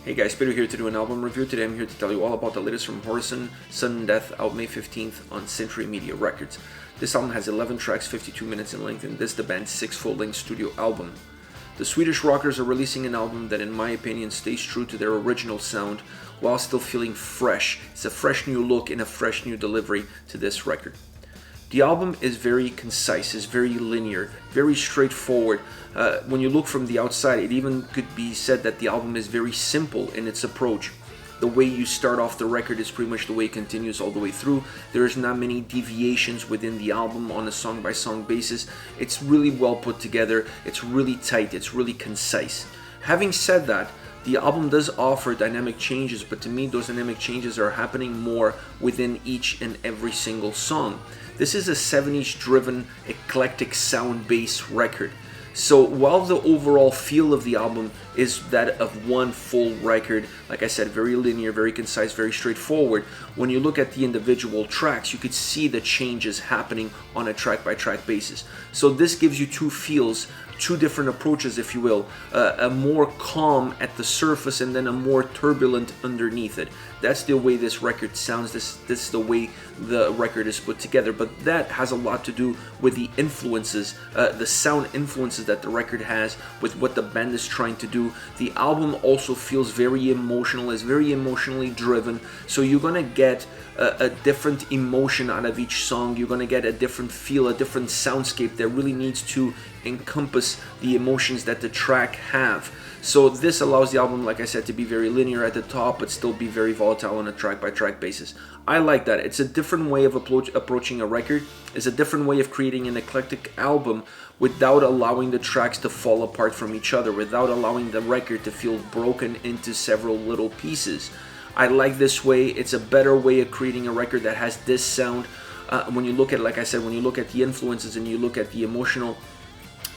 Hey guys, Peter here to do an album review. Today I'm here to tell you all about the latest from Horisont, Sudden Death, out May 15th on Century Media Records. This album has 11 tracks, 52 minutes in length, and this is the band's 6th full-length studio album. The Swedish rockers are releasing an album that, in my opinion, stays true to their original sound while still feeling fresh. It's a fresh new look and a fresh new delivery to this record. The album is very concise, is very linear, very straightforward. When you look from the outside, it even could be said that the album is very simple in its approach. The way you start off the record is pretty much the way it continues all the way through. There's not many deviations within the album on a song-by-song basis. It's really well put together, it's really tight, it's really concise. Having said that, the album does offer dynamic changes, but to me those dynamic changes are happening more within each and every single song. This is a 70s driven, eclectic sound-based record. So while the overall feel of the album is that of one full record, like I said, very linear, very concise, very straightforward, when you look at the individual tracks, you could see the changes happening on a track-by-track basis. So this gives you two feels, two different approaches, if you will, a more calm at the surface and then a more turbulent underneath it. That's the way this record sounds, this is the way the record is put together, but that has a lot to do with the influences, the sound influences that the record has with what the band is trying to do. The album also feels very emotional, is very emotionally driven, so you're gonna get a different emotion out of each song. You're gonna get a different feel, a different soundscape that really needs to encompass the emotions that the track have. So this allows the album, like I said, to be very linear at the top, but still be very volatile on a track-by-track basis. I like that. It's a different way of approaching a record. It's a different way of creating an eclectic album without allowing the tracks to fall apart from each other, without allowing the record to feel broken into several little pieces. I like this way. It's a better way of creating a record that has this sound. When you look at, like I said, when you look at the influences and you look at the emotional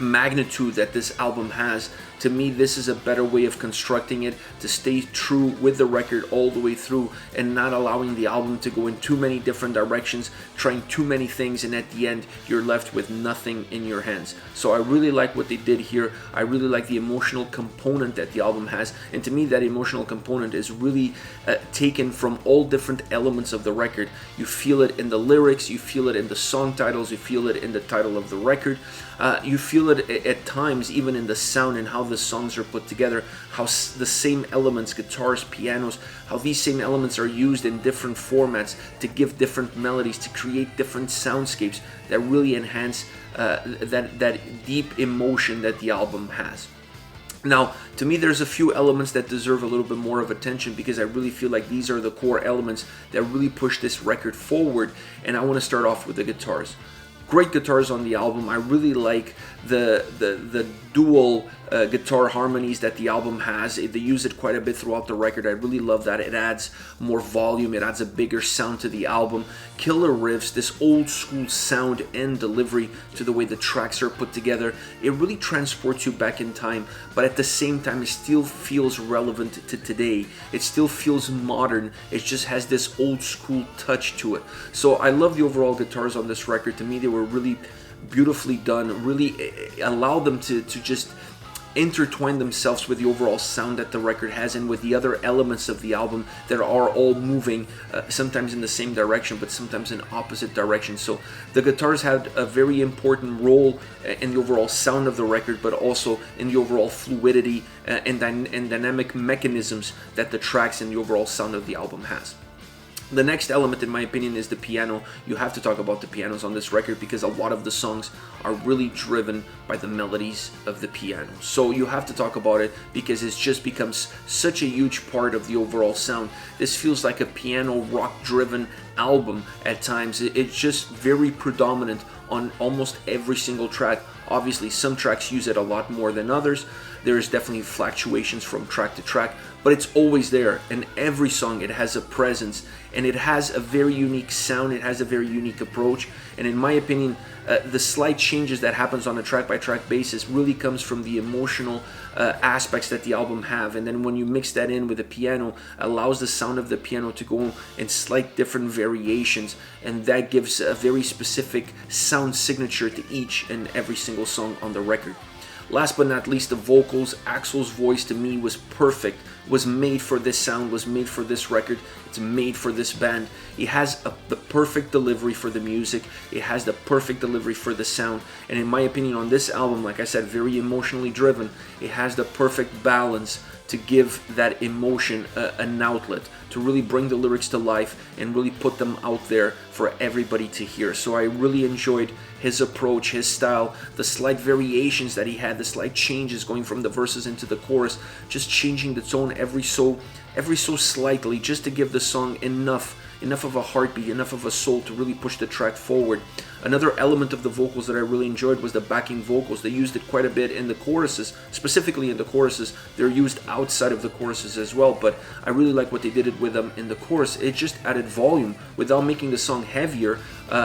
magnitude that this album has, to me this is a better way of constructing it to stay true with the record all the way through and not allowing the album to go in too many different directions, trying too many things, and at the end you're left with nothing in your hands. So I really like what they did here. I really like the emotional component that the album has, and to me that emotional component is really taken from all different elements of the record. You feel it in the lyrics, you feel it in the song titles, you feel it in the title of the record, you feel it at times even in the sound and how the songs are put together, how the same elements, guitars, pianos, how these same elements are used in different formats to give different melodies, to create different soundscapes that really enhance that deep emotion that the album has. Now, to me, there's a few elements that deserve a little bit more of attention because I really feel like these are the core elements that really push this record forward, and I want to start off with the guitars. Great guitars on the album. I really like the dual guitar harmonies that the album has. They use it quite a bit throughout the record. I really love that. It adds more volume. It adds a bigger sound to the album. Killer riffs, this old school sound and delivery to the way the tracks are put together. It really transports you back in time, but at the same time it still feels relevant to today. It still feels modern. It just has this old school touch to it. So I love the overall guitars on this record. To me, they were really beautifully done, really allow them to just intertwine themselves with the overall sound that the record has and with the other elements of the album that are all moving sometimes in the same direction but sometimes in opposite directions. So the guitars had a very important role in the overall sound of the record, but also in the overall fluidity and dynamic mechanisms that the tracks and the overall sound of the album has. The next element, in my opinion, is the piano. You have to talk about the pianos on this record because a lot of the songs are really driven by the melodies of the piano. So you have to talk about it because it just becomes such a huge part of the overall sound. This feels like a piano rock-driven album at times. It's just very predominant on almost every single track. Obviously, some tracks use it a lot more than others. There's definitely fluctuations from track to track, but it's always there. In every song, it has a presence, and it has a very unique sound. It has a very unique approach, and in my opinion, the slight changes that happens on a track-by-track basis really comes from the emotional aspects that the album have, and then when you mix that in with the piano, allows the sound of the piano to go in slight different variations, and that gives a very specific sound signature to each and every single song on the record. Last but not least, the vocals. Axl's voice to me was perfect, was made for this sound, was made for this record, it's made for this band. He has the perfect delivery for the music, it has the perfect delivery for the sound, and in my opinion on this album, like I said, very emotionally driven, it has the perfect balance to give that emotion an outlet, to really bring the lyrics to life and really put them out there for everybody to hear. So I really enjoyed his approach, his style, the slight variations that he had, the slight changes going from the verses into the chorus, just changing the tone every so slightly, just to give the song enough of a heartbeat, enough of a soul to really push the track forward. Another element of the vocals that I really enjoyed was the backing vocals. They used it quite a bit in the choruses, specifically in the choruses. They're used outside of the choruses as well, but I really like what they did with them in the chorus. It just added volume without making the song heavier,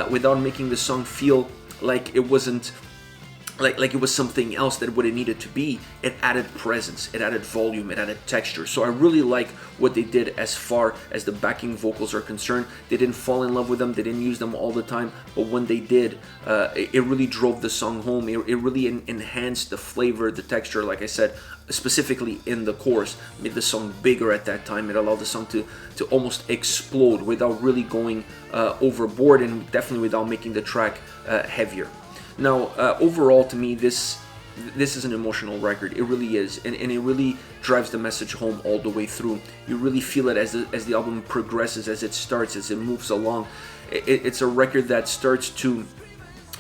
without making the song feel like it wasn't like it was something else that what it needed to be. It added presence, it added volume, it added texture. So I really like what they did as far as the backing vocals are concerned. They didn't fall in love with them, they didn't use them all the time, but when they did, it really drove the song home. It really enhanced the flavor, the texture, like I said, specifically in the chorus. Made the song bigger at that time. It allowed the song to almost explode without really going overboard, and definitely without making the track heavier. Now, overall, to me, this is an emotional record. It really is, and it really drives the message home all the way through. You really feel it as the album progresses, as it starts, as it moves along. It's a record that starts to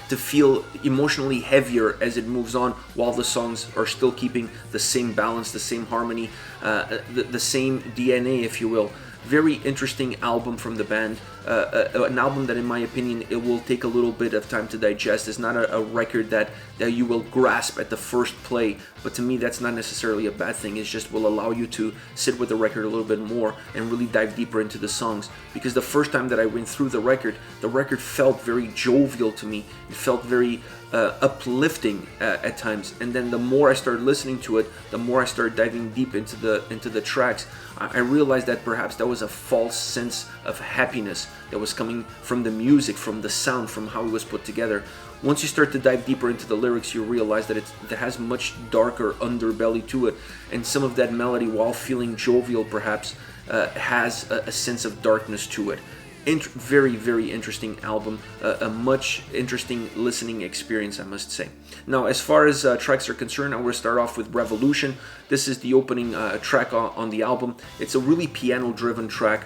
feel emotionally heavier as it moves on, while the songs are still keeping the same balance, the same harmony, the same DNA, if you will. Very interesting album from the band. An album that, in my opinion, it will take a little bit of time to digest. It's not a record that you will grasp at the first play, but to me that's not necessarily a bad thing. It just will allow you to sit with the record a little bit more and really dive deeper into the songs. Because the first time that I went through the record felt very jovial to me. It felt very uplifting at times, and then the more I started listening to it, the more I started diving deep into the tracks, I realized that perhaps that was a false sense of happiness that was coming from the music, from the sound, from how it was put together. Once you start to dive deeper into the lyrics, you realize that it has much darker underbelly to it, and some of that melody, while feeling jovial perhaps, has a sense of darkness to it. Very, very interesting album, a much interesting listening experience, I must say. Now, as far as tracks are concerned, I'm going to start off with Revolution. This is the opening track on the album. It's a really piano-driven track.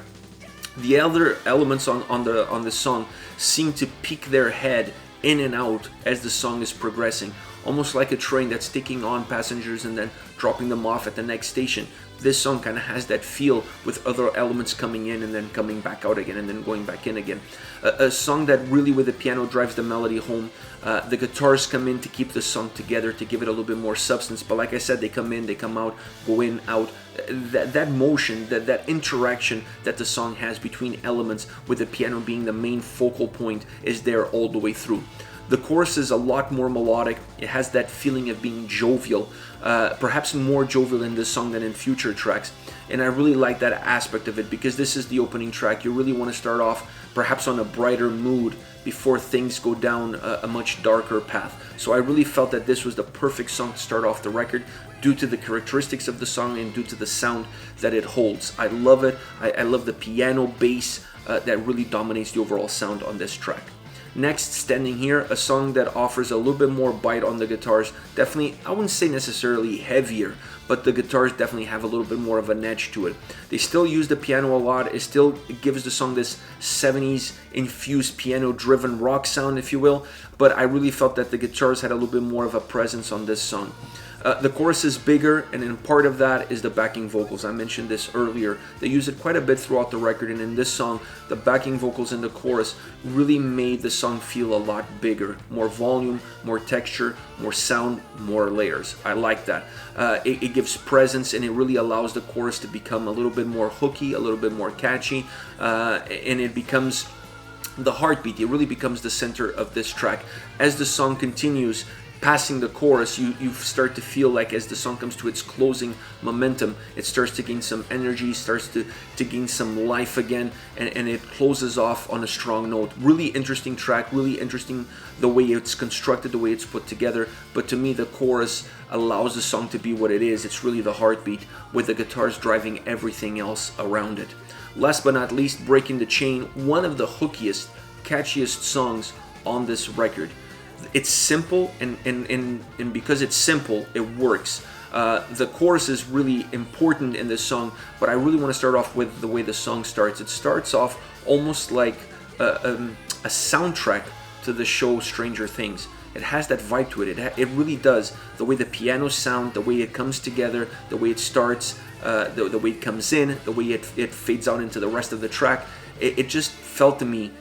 The other elements on the song seem to peek their head in and out as the song is progressing, almost like a train that's taking on passengers and then dropping them off at the next station. This song kind of has that feel, with other elements coming in and then coming back out again and then going back in again. A song that really, with the piano, drives the melody home. The guitars come in to keep the song together, to give it a little bit more substance, but like I said, they come in, they come out, go in, out. That motion, that interaction that the song has between elements, with the piano being the main focal point, is there all the way through. The chorus is a lot more melodic. It has that feeling of being jovial, perhaps more jovial in this song than in future tracks. And I really like that aspect of it, because this is the opening track. You really want to start off perhaps on a brighter mood before things go down a much darker path. So I really felt that this was the perfect song to start off the record, due to the characteristics of the song and due to the sound that it holds. I love it. I love the piano bass that really dominates the overall sound on this track. Next, Standing Here, a song that offers a little bit more bite on the guitars. Definitely, I wouldn't say necessarily heavier, but the guitars definitely have a little bit more of an edge to it. They still use the piano a lot. It gives the song this 70s infused piano-driven rock sound, if you will, but I really felt that the guitars had a little bit more of a presence on this song. The chorus is bigger, and in part of that is the backing vocals. I mentioned this earlier. They use it quite a bit throughout the record, and in this song, the backing vocals in the chorus really made the song feel a lot bigger. More volume, more texture, more sound, more layers. I like that. It gives presence, and it really allows the chorus to become a little bit more hooky, a little bit more catchy, and it becomes the heartbeat. It really becomes the center of this track. As the song continues, passing the chorus, you start to feel like as the song comes to its closing momentum, it starts to gain some energy, starts to gain some life again, and it closes off on a strong note. Really interesting track, really interesting the way it's constructed, the way it's put together. But to me, the chorus allows the song to be what it is. It's really the heartbeat, with the guitars driving everything else around it. Last but not least, Breaking the Chain, one of the hookiest, catchiest songs on this record. It's simple, and because it's simple, it works. The chorus is really important in this song, but I really want to start off with the way the song starts. It starts off almost like a soundtrack to the show Stranger Things. It has that vibe to it. It really does. The way the piano sound, the way it comes together, the way it starts, the way it comes in, the way it fades out into the rest of the track. It just felt to me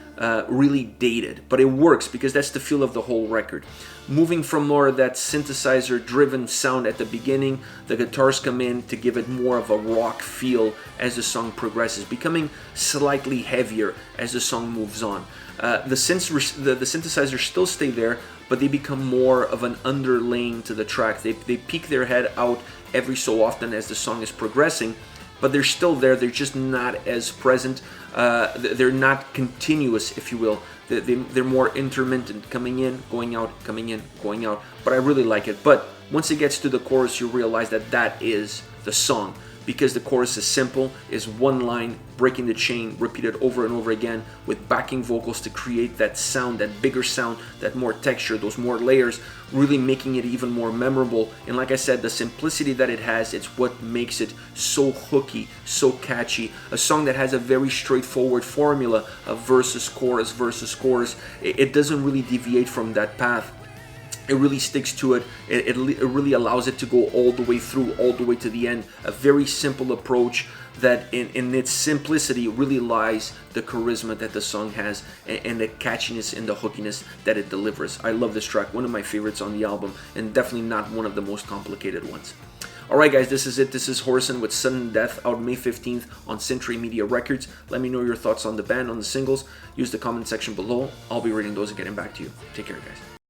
really dated, but it works because that's the feel of the whole record. Moving from more of that synthesizer driven sound at the beginning, the guitars come in to give it more of a rock feel as the song progresses, becoming slightly heavier as the song moves on. The synthesizers still stay there, but they become more of an underlaying to the track. They peek their head out every so often as the song is progressing, but they're still there. They're just not as present. They're not continuous, if you will. They're more intermittent, coming in, going out, coming in, going out. But I really like it. But once it gets to the chorus, you realize that that is the song, because the chorus is simple, is one line, breaking the chain, repeated over and over again with backing vocals to create that sound, that bigger sound, that more texture, those more layers, really making it even more memorable. And like I said, the simplicity that it has, it's what makes it so hooky, so catchy. A song that has a very straightforward formula of versus chorus, versus chorus. It doesn't really deviate from that path. It really sticks to it. It really allows it to go all the way through, all the way to the end. A very simple approach that in its simplicity really lies the charisma that the song has, and the catchiness and the hookiness that it delivers. I love this track, one of my favorites on the album, and definitely not one of the most complicated ones. Alright guys, this is it. This is Horisont with Sudden Death, out May 15th on Century Media Records. Let me know your thoughts on the band, on the singles. Use the comment section below. I'll be reading those and getting back to you. Take care guys.